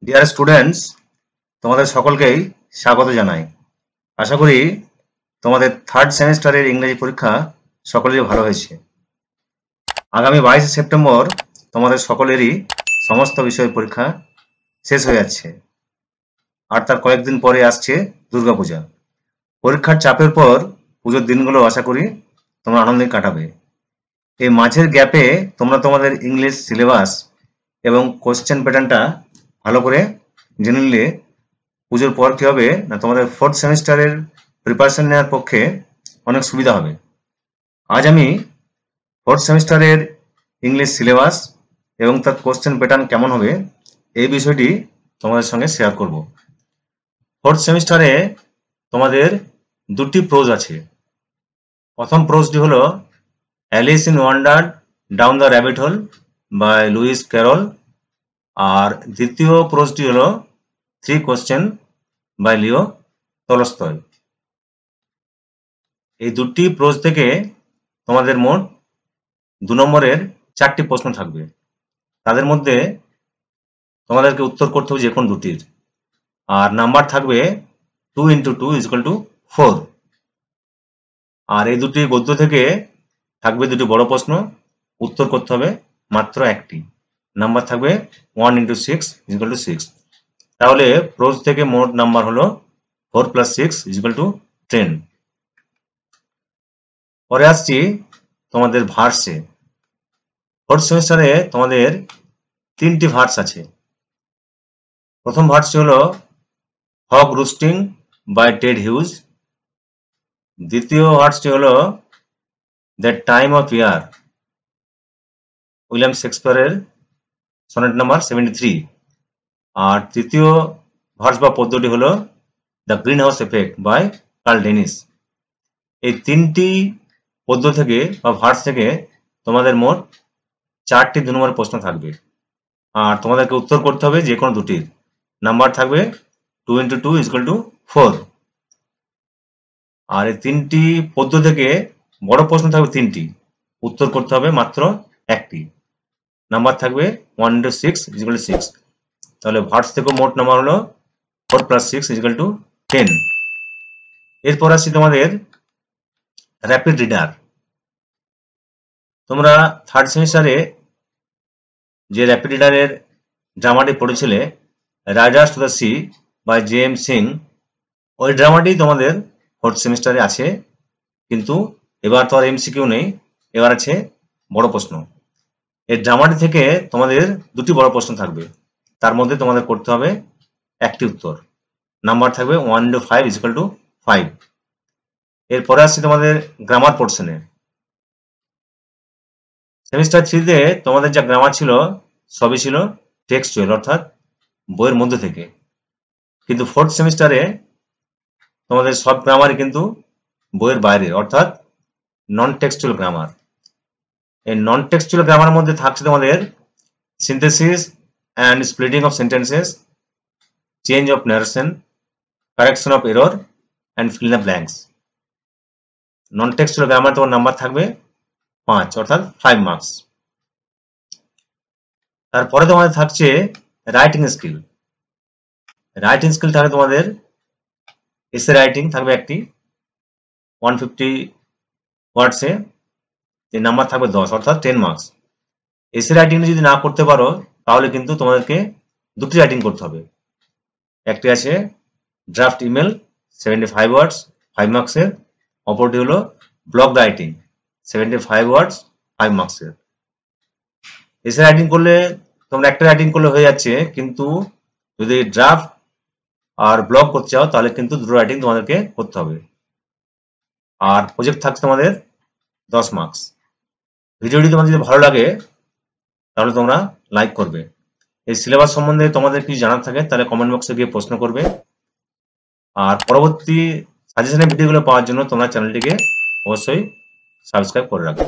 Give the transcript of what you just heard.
Dear students, তোমাদের সকলকেই স্বাগত জানাই। আশা করি তোমাদের থার্ড সেমিস্টারের ইংরেজি পরীক্ষা সকলেরই ভালো হয়েছে। আগামী 22 সেপ্টেম্বর তোমাদের সকলেরই সমস্ত বিষয়ের পরীক্ষা শেষ হয়ে যাচ্ছে, আর তার কয়েকদিন পরে আসছে দুর্গাপূজা। পরীক্ষার চাপের পর পুজোর দিনগুলো আশা করি তোমরা আনন্দে কাটাবে। এই মাঝের গ্যাপে তোমরা তোমাদের ইংলিশ সিলেবাস এবং কোশ্চেন প্যাটার্নটা ভালো করে জেনে নিলে পুজোর পর কি হবে না, তোমাদের ফোর্থ সেমিস্টারের প্রিপারেশন নেওয়ার পক্ষে অনেক সুবিধা হবে। আজ আমি ফোর্থ সেমিস্টারের ইংলিশ সিলেবাস এবং তার কোশ্চেন প্যাটার্ন কেমন হবে এই বিষয়টি তোমাদের সঙ্গে শেয়ার করব। ফোর্থ সেমিস্টারে তোমাদের দুটি প্রোজ আছে। প্রথম প্রোজটি হলো Alice in Wonder down the rabbit hole by Lewis Carroll, আর দ্বিতীয় প্রোজটি হলো 3 কোশ্চেন বাই লিও টলস্টয়। এই দুটি প্রোজ থেকে তোমাদের মোট 2 নম্বরের 4টি প্রশ্ন থাকবে। তাদের মধ্যে তোমাদেরকে উত্তর করতে হবে যে কোনো দুটির, আর নাম্বার থাকবে 2 × 2 = 4। আর এই দুটি গদ্য থেকে থাকবে দুটি বড় প্রশ্ন, উত্তর করতে হবে মাত্র একটি। নাম্বার থাকবে 1 × 6 = 6। তাহলে প্রোজ থেকে মোট নাম্বার হলো 4 + 6 = 10। পরে আসছি তোমাদের ভার্সে। ফোর্থ সেমিস্টারে তোমাদের 3টি ভার্স আছে। প্রথম ভার্সটি হলো hawk roosting by Ted Hughes. দ্বিতীয় ভার্সটি হলো the time of year, William শেক্সপিয়ারের সনেট নাম্বার 73। আর তৃতীয় ভার্স বা পদ্যটি হলো the greenhouse effect by Carl Dennis. এই 3টি পদ্য থেকে বা ভার্স থেকে তোমাদের মোট 4টি 2 নম্বরের প্রশ্ন থাকবে, আর তোমাদেরকে উত্তর করতে হবে যে কোনো দুটির। নাম্বার থাকবে 2 × 2 = 4। আর এই 3টি পদ্য থেকে বড় প্রশ্ন থাকবে 3টি, উত্তর করতে হবে মাত্র একটি। নাম্বার থাকবে 1 × 6 = 6। তাহলে ভার্স থেকে মোট নাম্বার হলো 4 + 6 = 10। এরপর আসছি তোমাদের র্যাপিড রিডার। তোমরা থার্ড সেমিস্টারে যে র্যাপিড রিডারের ড্রামাটি পড়েছিলে, riders to the sea by James Synge, ওই ড্রামাটি তোমাদের ফোর্থ সেমিস্টারে আছে, কিন্তু এবার তো আর এমসিকিউ নেই, এবার আছে বড় প্রশ্ন। এই ড্রামাটি থেকে তোমাদের দুটি বড় প্রশ্ন থাকবে, তার মধ্যে তোমাদের করতে হবে একটি উত্তর। নাম্বার থাকবে 1 × 5 = 5। এরপরে আসছে তোমাদের গ্রামার পোর্শনে। সেমিস্টার 3-তে তোমাদের যা গ্রামার ছিল সবই ছিল টেক্সচুয়াল, অর্থাৎ বইয়ের মধ্যে থেকে, কিন্তু ফোর্থ সেমিস্টারে তোমাদের সব গ্রামারই কিন্তু বইয়ের বাইরে, অর্থাৎ নন টেক্সচুয়াল গ্রামার। এই নন টেক্সচুয়াল গ্রামারের মধ্যে থাকছে তোমাদের synthesis and splitting of sentences, change of narration, correction of error and fill in the blanks. Non textual grammar তোমার নাম্বার থাকবে 5, অর্থাৎ 5 মার্কস। তারপরে তোমাদের থাকছে রাইটিং স্কিল। রাইটিং স্কিল থাকবে তোমাদের এসে রাইটিং থাকবে একটি 150 ওয়ার্ডসে, এর নাম্বার থাকবে 10, অর্থাৎ 10 মার্কস। এসে রাইটিং যদি না করতে পারো তাহলে কিন্তু তোমাদেরকে দুটি রাইটিং করতে হবে। একটি আছে ড্রাফট ইমেল 75 ওয়ার্ডস 5 মার্কসের, অপরটি হলো ব্লগ রাইটিং 75 ওয়ার্ডস 5 মার্কসের। এসে রাইটিং করলে তোমরা একটা রাইটিং করলে হয়ে যাচ্ছে, কিন্তু যদি ড্রাফট আর ব্লগ করতে চাও তাহলে কিন্তু দুটো রাইটিং তোমাদেরকে করতে হবে। আর প্রজেক্ট থাকছে তোমাদের 10 মার্কস। ভিডিওটি তোমাদের যদি ভালো লাগে তাহলে তোমরা লাইক করবে। এই সিলেবাস সম্বন্ধে তোমাদের কিছু জানার থাকে তাহলে কমেন্ট বক্সে গিয়ে প্রশ্ন করবে। আর পরবর্তী সাজেশনের ভিডিওগুলো পাওয়ার জন্য তোমরা চ্যানেলটিকে অবশ্যই সাবস্ক্রাইব করে রাখবে।